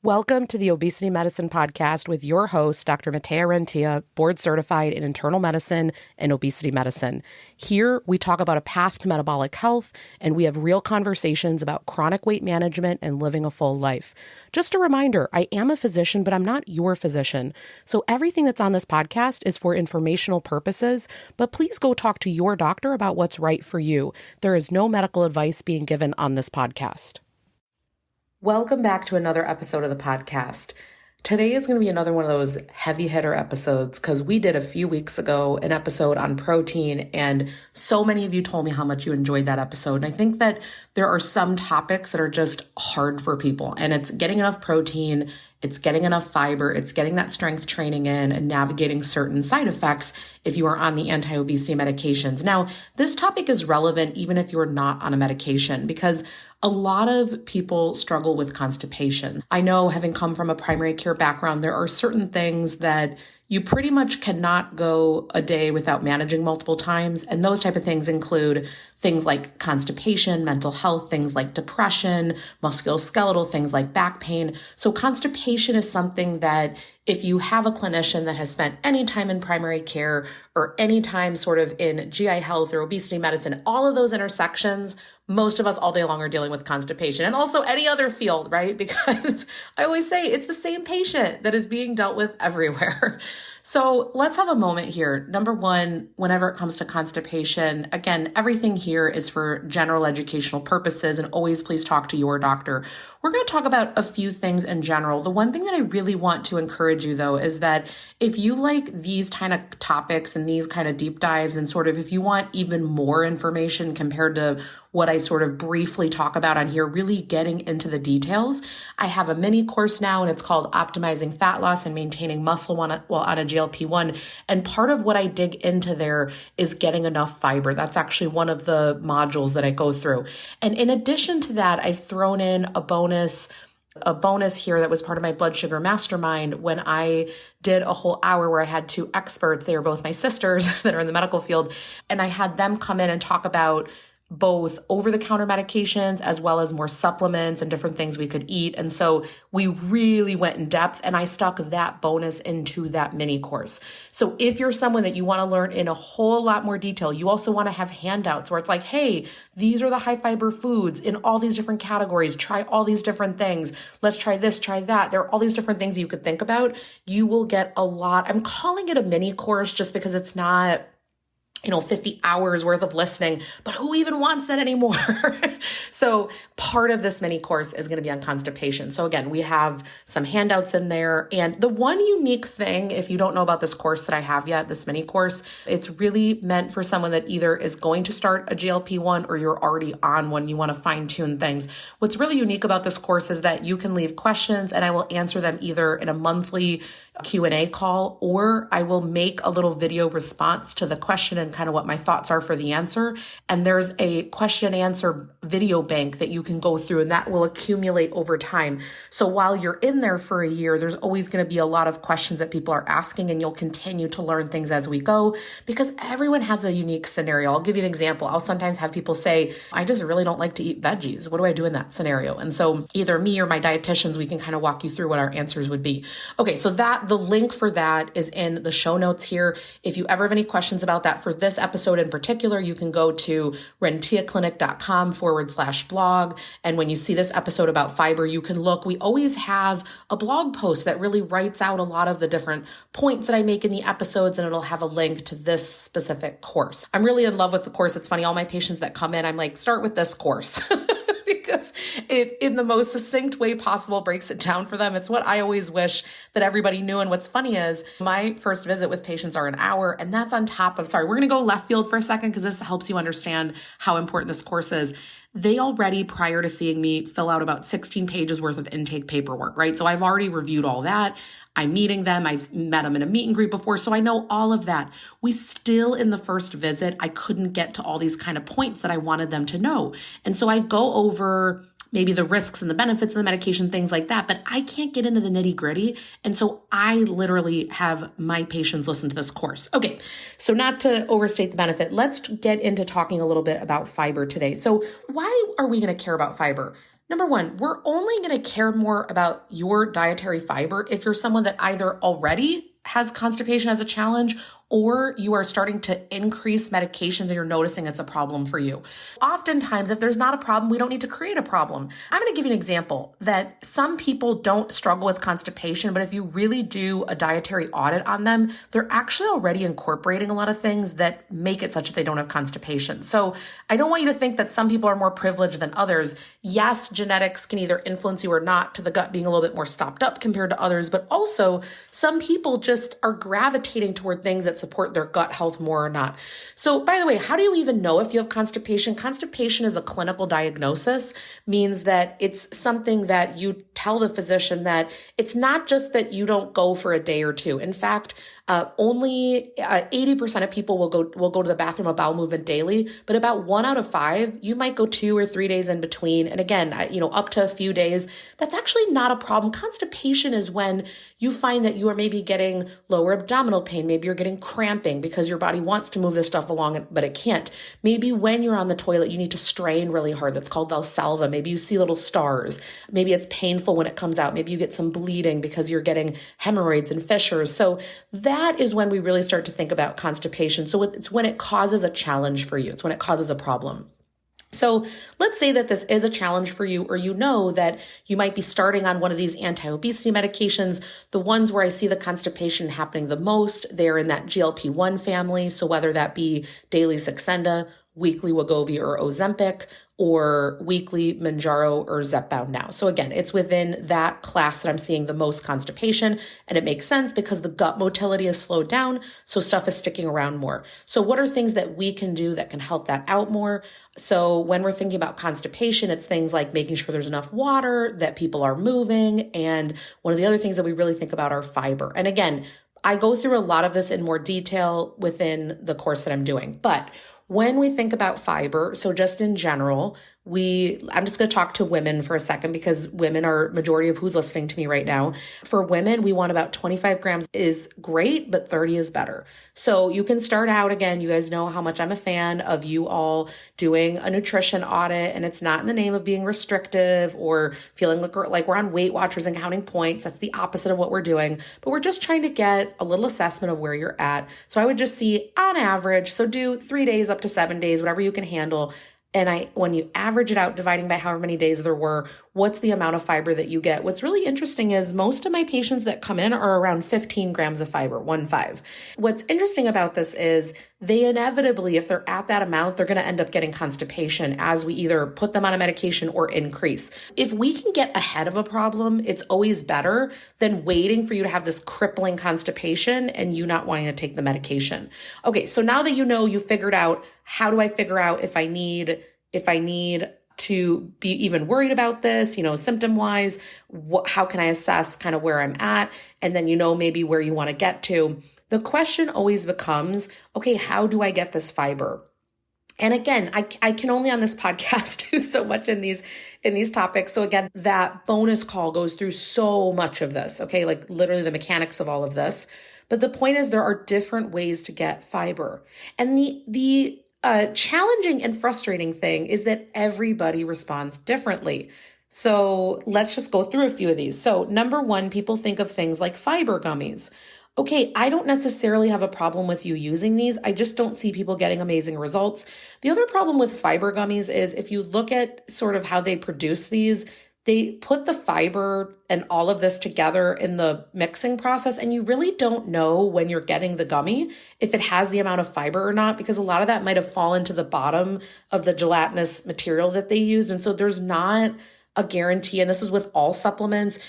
Welcome to the Obesity Medicine Podcast with your host, Dr. Rentea, board certified in internal medicine and obesity medicine. Here, we talk about a path to metabolic health, and we have real conversations about chronic weight management and living a full life. Just a reminder, I am a physician, but I'm not your physician. So everything that's on this podcast is for informational purposes, but please go talk to your doctor about what's right for you. There is no medical advice being given on this podcast. Welcome back to another episode of the podcast. Today is going to be another one of those heavy hitter episodes because we did a few weeks ago an episode on protein, and so many of you told me how much you enjoyed that episode. And I think that there are some topics that are just hard for people, and it's getting enough protein, it's getting enough fiber, it's getting that strength training in, and navigating certain side effects if you are on the anti-obesity medications. Now, this topic is relevant even if you're not on a medication because a lot of people struggle with constipation. I know, having come from a primary care background, there are certain things that you pretty much cannot go a day without managing multiple times. And those type of things include things like constipation, mental health, things like depression, musculoskeletal, things like back pain. So constipation is something that if you have a clinician that has spent any time in primary care or any time sort of in GI health or obesity medicine, all of those intersections, most of us all day long are dealing with constipation, and also any other field, right? Because I always say it's the same patient that is being dealt with everywhere. So let's have a moment here. Number one, whenever it comes to constipation, again, everything here is for general educational purposes, and always please talk to your doctor. We're going to talk about a few things in general. The one thing that I really want to encourage you, though, is that if you like these kind of topics and these kind of deep dives, and sort of if you want even more information compared to what I sort of briefly talk about on here, really getting into the details, I have a mini course now, and it's called Optimizing Fat Loss and Maintaining Muscle on a GLP-1. And part of what I dig into there is getting enough fiber. That's actually one of the modules that I go through. And in addition to that, I've thrown in a bonus here that was part of my blood sugar mastermind when I did a whole hour where I had two experts. They were both my sisters that are in the medical field. And I had them come in and talk about both over-the-counter medications as well as more supplements and different things we could eat. And so we really went in depth, and I stuck that bonus into that mini course. So if you're someone that you want to learn in a whole lot more detail, you also want to have handouts where it's like, hey, these are the high fiber foods in all these different categories. Try all these different things. Let's try this, try that. There are all these different things you could think about. You will get a lot. I'm calling it a mini course just because it's not 50 hours worth of listening, but who even wants that anymore? So part of this mini course is going to be on constipation. So again, we have some handouts in there. And the one unique thing, if you don't know about this course that I have yet, this mini course, it's really meant for someone that either is going to start a GLP-1 or you're already on one. You want to fine tune things. What's really unique about this course is that you can leave questions and I will answer them either in a monthly Q&A call, or I will make a little video response to the question and kind of what my thoughts are for the answer. And there's a question and answer video bank that you can go through, and that will accumulate over time. So while you're in there for a year, there's always going to be a lot of questions that people are asking, and you'll continue to learn things as we go because everyone has a unique scenario. I'll give you an example. I'll sometimes have people say, I just really don't like to eat veggies. What do I do in that scenario? And so either me or my dietitians, we can kind of walk you through what our answers would be. Okay, so the link for that is in the show notes here. If you ever have any questions about that for this episode in particular, you can go to renteaclinic.com/blog. And when you see this episode about fiber, you can look. We always have a blog post that really writes out a lot of the different points that I make in the episodes, and it'll have a link to this specific course. I'm really in love with the course. It's funny, all my patients that come in, I'm like, start with this course. Because it, in the most succinct way possible, breaks it down for them. It's what I always wish that everybody knew. And what's funny is my first visit with patients are an hour, and that's on top of, we're going to go left field for a second because this helps you understand how important this course is. They already, prior to seeing me, fill out about 16 pages worth of intake paperwork, right? So I've already reviewed all that. I'm meeting them. I've met them in a meet and greet before, so I know all of that. We still, in the first visit, I couldn't get to all these kind of points that I wanted them to know. And so I go over maybe the risks and the benefits of the medication, things like that, but I can't get into the nitty gritty. And so I literally have my patients listen to this course. Okay, so not to overstate the benefit, let's get into talking a little bit about fiber today. So why are we going to care about fiber? Number one, we're only going to care more about your dietary fiber if you're someone that either already has constipation as a challenge or you are starting to increase medications and you're noticing it's a problem for you. Oftentimes, if there's not a problem, we don't need to create a problem. I'm going to give you an example that some people don't struggle with constipation, but if you really do a dietary audit on them, they're actually already incorporating a lot of things that make it such that they don't have constipation. So I don't want you to think that some people are more privileged than others. Yes, genetics can either influence you or not to the gut being a little bit more stopped up compared to others, but also some people just are gravitating toward things that support their gut health more or not. So by the way, how do you even know if you have constipation? Constipation is a clinical diagnosis, means that it's something that you tell the physician that it's not just that you don't go for a day or two. In fact, only 80% of people will go to the bathroom, a bowel movement daily, but about 1 out of 5, you might go 2 or 3 days in between. And again, up to a few days, that's actually not a problem. Constipation is when you find that you are maybe getting lower abdominal pain. Maybe you're getting cramping because your body wants to move this stuff along, but it can't. Maybe when you're on the toilet, you need to strain really hard. That's called Valsalva. Maybe you see little stars. Maybe it's painful when it comes out. Maybe you get some bleeding because you're getting hemorrhoids and fissures. So that is when we really start to think about constipation. So it's when it causes a challenge for you. It's when it causes a problem. So let's say that this is a challenge for you, or you know that you might be starting on one of these anti-obesity medications. The ones where I see the constipation happening the most, they're in that GLP-1 family. So whether that be daily Saxenda, weekly Wegovy or Ozempic, or weekly Mounjaro or Zepbound now. So again, it's within that class that I'm seeing the most constipation, and it makes sense because the gut motility is slowed down, so stuff is sticking around more. So what are things that we can do that can help that out more? So when we're thinking about constipation, it's things like making sure there's enough water, that people are moving, and one of the other things that we really think about are fiber. And again, I go through a lot of this in more detail within the course that I'm doing, but when we think about fiber, so just in general, I'm just going to talk to women for a second because women are majority of who's listening to me right now. For women, we want about 25 grams is great, but 30 is better. So you can start out, again, you guys know how much I'm a fan of you all doing a nutrition audit, and it's not in the name of being restrictive or feeling like we're on Weight Watchers and counting points. That's the opposite of what we're doing, but we're just trying to get a little assessment of where you're at. So I would just see on average, so do 3 days up to 7 days, whatever you can handle. And when you average it out, dividing by however many days there were, what's the amount of fiber that you get? What's really interesting is most of my patients that come in are around 15 grams of fiber, 1.5. What's interesting about this is they inevitably, if they're at that amount, they're going to end up getting constipation as we either put them on a medication or increase. If we can get ahead of a problem, it's always better than waiting for you to have this crippling constipation and you not wanting to take the medication. Okay, so now that you figured out, how do I figure out if I need to be even worried about this, symptom-wise, how can I assess kind of where I'm at? And then maybe where you want to get to. The question always becomes, okay, how do I get this fiber? And again, I can only on this podcast do so much in these topics. So again, that bonus call goes through so much of this, okay? Like literally the mechanics of all of this. But the point is there are different ways to get fiber. And the challenging and frustrating thing is that everybody responds differently. So let's just go through a few of these. So number one, people think of things like fiber gummies. Okay, I don't necessarily have a problem with you using these. I just don't see people getting amazing results. The other problem with fiber gummies is if you look at sort of how they produce these, they put the fiber and all of this together in the mixing process, and you really don't know when you're getting the gummy if it has the amount of fiber or not, because a lot of that might have fallen to the bottom of the gelatinous material that they used. And so there's not a guarantee, and this is with all supplements,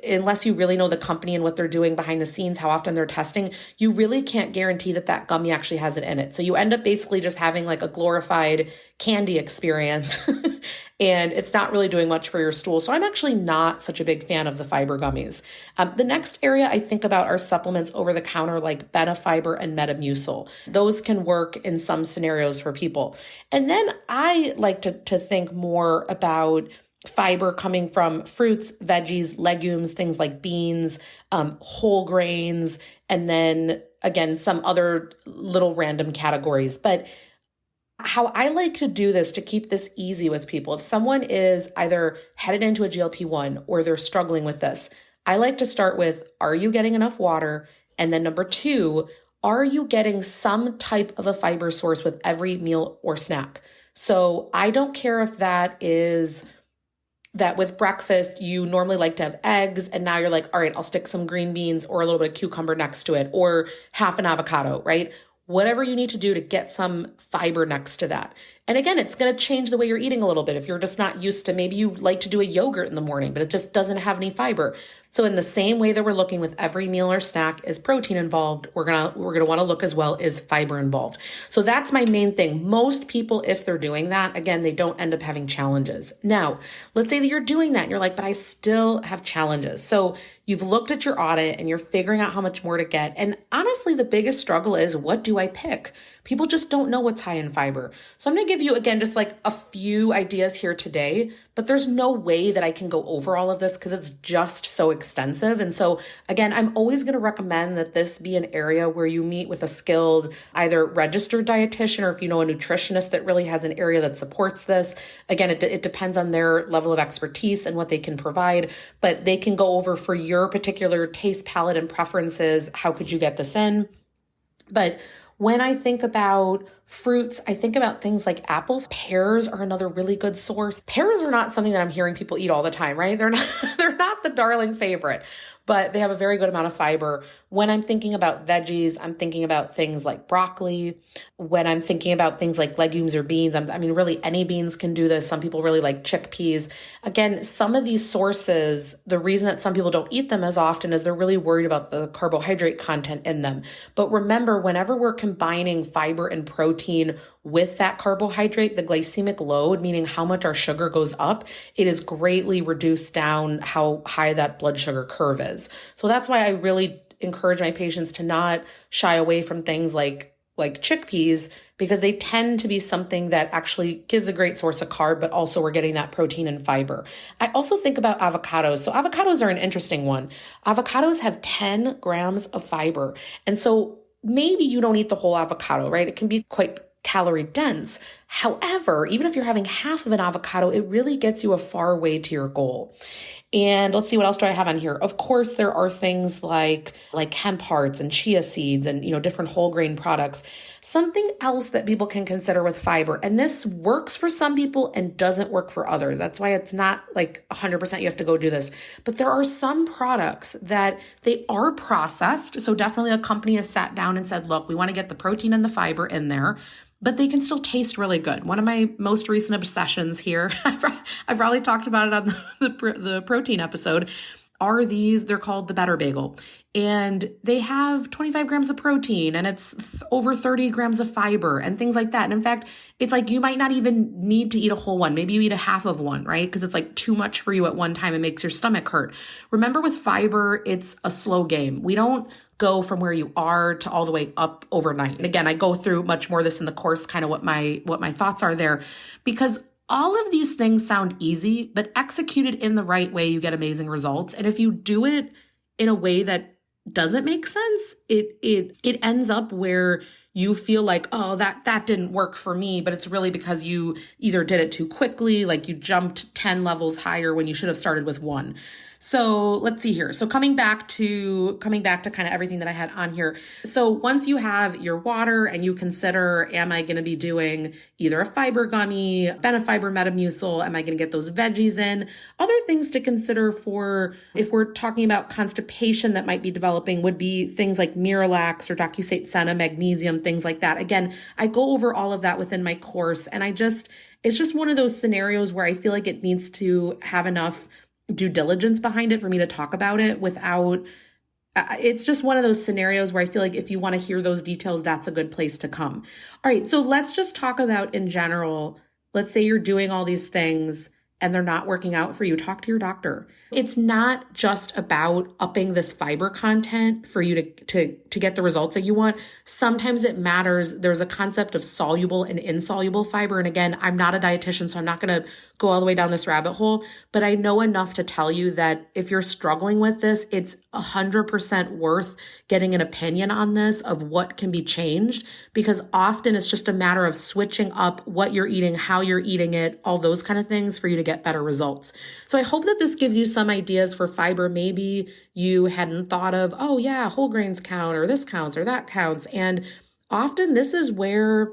unless you really know the company and what they're doing behind the scenes, how often they're testing, you really can't guarantee that gummy actually has it in it. So you end up basically just having like a glorified candy experience and it's not really doing much for your stool. So I'm actually not such a big fan of the fiber gummies. The next area I think about are supplements over the counter like Benefiber and Metamucil. Those can work in some scenarios for people. And then I like to think more about fiber coming from fruits, veggies, legumes, things like beans, whole grains, and then again, some other little random categories. But How I like to do this to keep this easy with people, if someone is either headed into a GLP-1 or they're struggling with this, I like to start with, are you getting enough water? And then number two, are you getting some type of a fiber source with every meal or snack? So I don't care if that is that with breakfast, you normally like to have eggs, and now you're like, all right, I'll stick some green beans or a little bit of cucumber next to it, or half an avocado, right? Whatever you need to do to get some fiber next to that. And again, it's going to change the way you're eating a little bit. If you're just not used to, maybe you like to do a yogurt in the morning, but it just doesn't have any fiber. So in the same way that we're looking with every meal or snack is protein involved, we're going to want to look as well is fiber involved. So that's my main thing. Most people, if they're doing that, again, they don't end up having challenges. Now, let's say that you're doing that and you're like, but I still have challenges. So you've looked at your audit and you're figuring out how much more to get. And honestly, the biggest struggle is, what do I pick? People just don't know what's high in fiber. So I'm going to give you, again, just like a few ideas here today, but there's no way that I can go over all of this because it's just so extensive. And so again, I'm always going to recommend that this be an area where you meet with a skilled, either registered dietitian, or if you know a nutritionist that really has an area that supports this. Again, it depends on their level of expertise and what they can provide, but they can go over for your particular taste palette and preferences, how could you get this in? But when I think about fruits, I think about things like apples. Pears are another really good source. Pears are not something that I'm hearing people eat all the time, right? They're not the darling favorite, but they have a very good amount of fiber. When I'm thinking about veggies, I'm thinking about things like broccoli. When I'm thinking about things like legumes or beans, I mean, really any beans can do this. Some people really like chickpeas. Again, some of these sources, the reason that some people don't eat them as often is they're really worried about the carbohydrate content in them. But remember, whenever we're combining fiber and protein with that carbohydrate, the glycemic load, meaning how much our sugar goes up, it is greatly reduced down how high that blood sugar curve is. So that's why I really encourage my patients to not shy away from things like chickpeas, because they tend to be something that actually gives a great source of carb, but also we're getting that protein and fiber. I also think about avocados. So avocados are an interesting one. Avocados have 10 grams of fiber. And so maybe you don't eat the whole avocado, right? It can be quite calorie dense. However, even if you're having half of an avocado, it really gets you a far way to your goal. And let's see, what else do I have on here? Of course, there are things like hemp hearts and chia seeds and, different whole grain products. Something else that people can consider with fiber, and this works for some people and doesn't work for others. That's why it's not like 100% you have to go do this. But there are some products that they are processed. So definitely a company has sat down and said, look, we want to get the protein and the fiber in there, but they can still taste really good. One of my most recent obsessions here, I've probably talked about it on the protein episode, are these, they're called the Better Bagel. And they have 25 grams of protein and it's over 30 grams of fiber and things like that. And in fact, it's like you might not even need to eat a whole one. Maybe you eat a half of one, right? Because it's like too much for you at one time. It makes your stomach hurt. Remember, with fiber, it's a slow game. We don't go from where you are to all the way up overnight. And again, I go through much more of this in the course, kind of what my thoughts are there, because all of these things sound easy, but executed in the right way, you get amazing results. And if you do it in a way that doesn't make sense, it ends up where you feel like, oh, that didn't work for me, but it's really because you either did it too quickly, like you jumped 10 levels higher when you should have started with one. So let's see here. So coming back to kind of everything that I had on here. So once you have your water and you consider, am I going to be doing either a fiber gummy, Benefiber Metamucil? Am I going to get those veggies in? Other things to consider for if we're talking about constipation that might be developing would be things like Miralax or Docusate Senna, magnesium, things like that. Again, I go over all of that within my course, and it's just one of those scenarios where I feel like it needs to have enough due diligence behind it for me to talk about it without, it's just one of those scenarios where I feel like if you want to hear those details, that's a good place to come. All right, so let's just talk about in general. Let's say you're doing all these things and they're not working out for you. Talk to your doctor. It's not just about upping this fiber content for you to get the results that you want. Sometimes it matters. There's a concept of soluble and insoluble fiber. And again, I'm not a dietitian, so I'm not going to go all the way down this rabbit hole, but I know enough to tell you that if you're struggling with this, it's 100% worth getting an opinion on this of what can be changed, because often it's just a matter of switching up what you're eating, how you're eating it, all those kind of things for you to get better results. So I hope that this gives you some ideas for fiber. Maybe you hadn't thought of, oh yeah, whole grains count, or this counts or that counts. And often this is where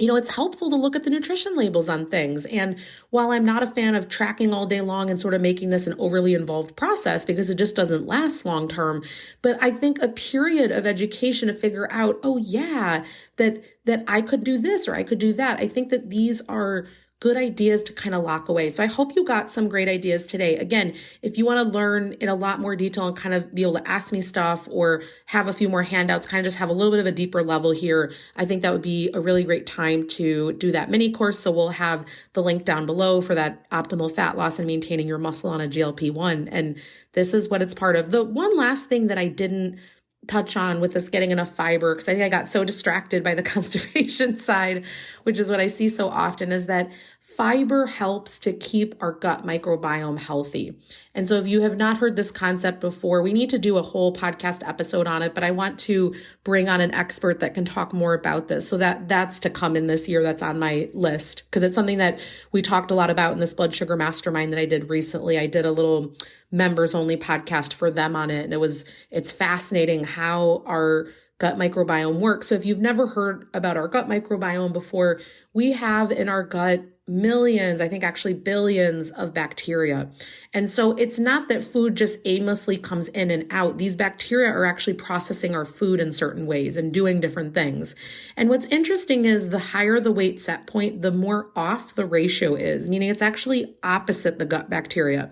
it's helpful to look at the nutrition labels on things. And while I'm not a fan of tracking all day long and sort of making this an overly involved process because it just doesn't last long term, but I think a period of education to figure out, oh yeah, that I could do this or I could do that. I think that these are good ideas to kind of lock away. So I hope you got some great ideas today. Again, if you want to learn in a lot more detail and kind of be able to ask me stuff or have a few more handouts, kind of just have a little bit of a deeper level here, I think that would be a really great time to do that mini course. So we'll have the link down below for that optimal fat loss and maintaining your muscle on a GLP-1. And this is what it's part of. The one last thing that I didn't touch on with us getting enough fiber, because I think I got so distracted by the constipation side, which is what I see so often, is that fiber helps to keep our gut microbiome healthy. And so if you have not heard this concept before, we need to do a whole podcast episode on it, but I want to bring on an expert that can talk more about this. So that's to come in this year. That's on my list, because it's something that we talked a lot about in this blood sugar mastermind that I did recently. I did a little members only podcast for them on it. And it's fascinating how our gut microbiome works. So if you've never heard about our gut microbiome before, we have in our gut millions, I think actually billions of bacteria. And so it's not that food just aimlessly comes in and out. These bacteria are actually processing our food in certain ways and doing different things. And what's interesting is the higher the weight set point, the more off the ratio is, meaning it's actually opposite the gut bacteria.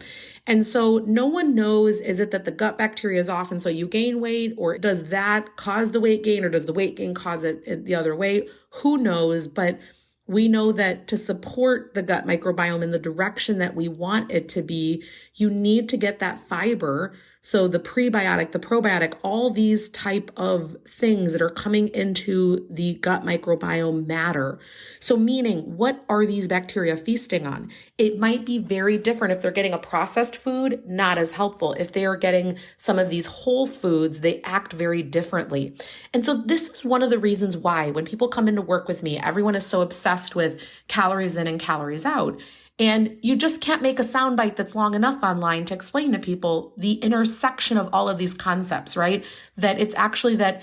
And so no one knows, is it that the gut bacteria is off and so you gain weight, or does that cause the weight gain, or does the weight gain cause it the other way? Who knows? But we know that to support the gut microbiome in the direction that we want it to be, you need to get that fiber. So the prebiotic, the probiotic, all these type of things that are coming into the gut microbiome matter. So meaning, what are these bacteria feasting on? It might be very different if they're getting a processed food, not as helpful. If they are getting some of these whole foods, they act very differently. And so this is one of the reasons why when people come into work with me, everyone is so obsessed with calories in and calories out. And you just can't make a soundbite that's long enough online to explain to people the intersection of all of these concepts, right? That it's actually that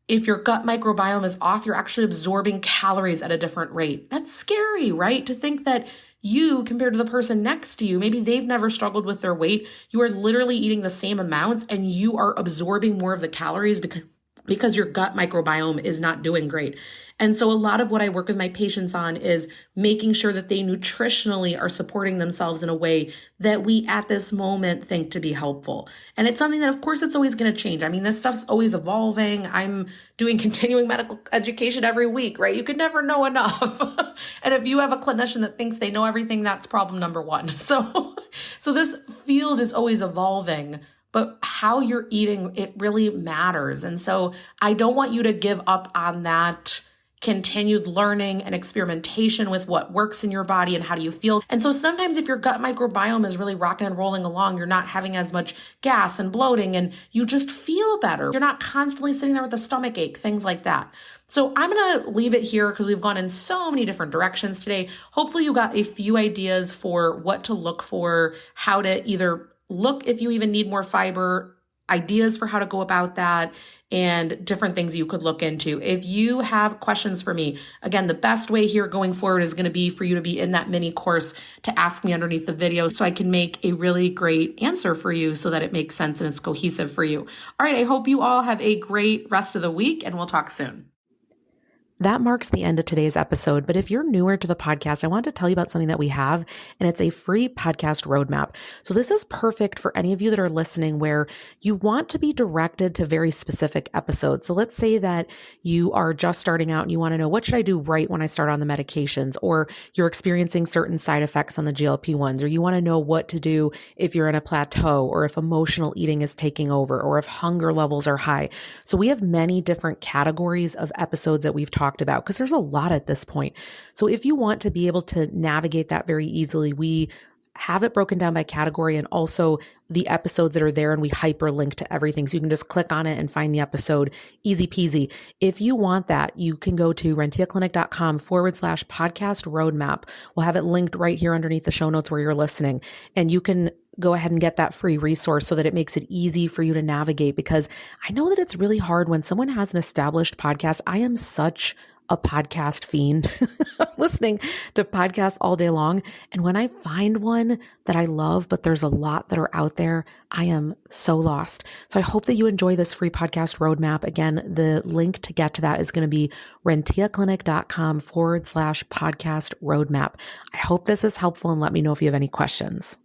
if your gut microbiome is off, you're actually absorbing calories at a different rate. That's scary, right? To think that you, compared to the person next to you, maybe they've never struggled with their weight. You are literally eating the same amounts and you are absorbing more of the calories because your gut microbiome is not doing great. And so a lot of what I work with my patients on is making sure that they nutritionally are supporting themselves in a way that we at this moment think to be helpful. And it's something that, of course, it's always going to change. I mean, this stuff's always evolving. I'm doing continuing medical education every week, right? You could never know enough. And if you have a clinician that thinks they know everything, that's problem number one. So this field is always evolving. But how you're eating, it really matters. And so I don't want you to give up on that continued learning and experimentation with what works in your body and how do you feel. And so sometimes if your gut microbiome is really rocking and rolling along, you're not having as much gas and bloating and you just feel better. You're not constantly sitting there with a stomach ache, things like that. So I'm going to leave it here because we've gone in so many different directions today. Hopefully you got a few ideas for what to look for, how to either look if you even need more fiber, ideas for how to go about that, and different things you could look into. If you have questions for me, again, the best way here going forward is going to be for you to be in that mini course to ask me underneath the video so I can make a really great answer for you so that it makes sense and it's cohesive for you. All right, I hope you all have a great rest of the week and we'll talk soon. That marks the end of today's episode, but if you're newer to the podcast, I want to tell you about something that we have, and it's a free podcast roadmap. So this is perfect for any of you that are listening where you want to be directed to very specific episodes. So let's say that you are just starting out and you want to know, what should I do right when I start on the medications? Or you're experiencing certain side effects on the GLP-1s, or you want to know what to do if you're in a plateau, or if emotional eating is taking over, or if hunger levels are high. So we have many different categories of episodes that we've talked talked about, because there's a lot at this point. So if you want to be able to navigate that very easily, we have it broken down by category and also the episodes that are there, and we hyperlink to everything. So you can just click on it and find the episode, easy peasy. If you want that, you can go to renteaclinic.com/podcast roadmap. We'll have it linked right here underneath the show notes where you're listening. And you can go ahead and get that free resource so that it makes it easy for you to navigate, because I know that it's really hard when someone has an established podcast. I am such a podcast fiend. I'm listening to podcasts all day long. And when I find one that I love, but there's a lot that are out there, I am so lost. So I hope that you enjoy this free podcast roadmap. Again, the link to get to that is going to be renteaclinic.com/podcast roadmap. I hope this is helpful, and let me know if you have any questions.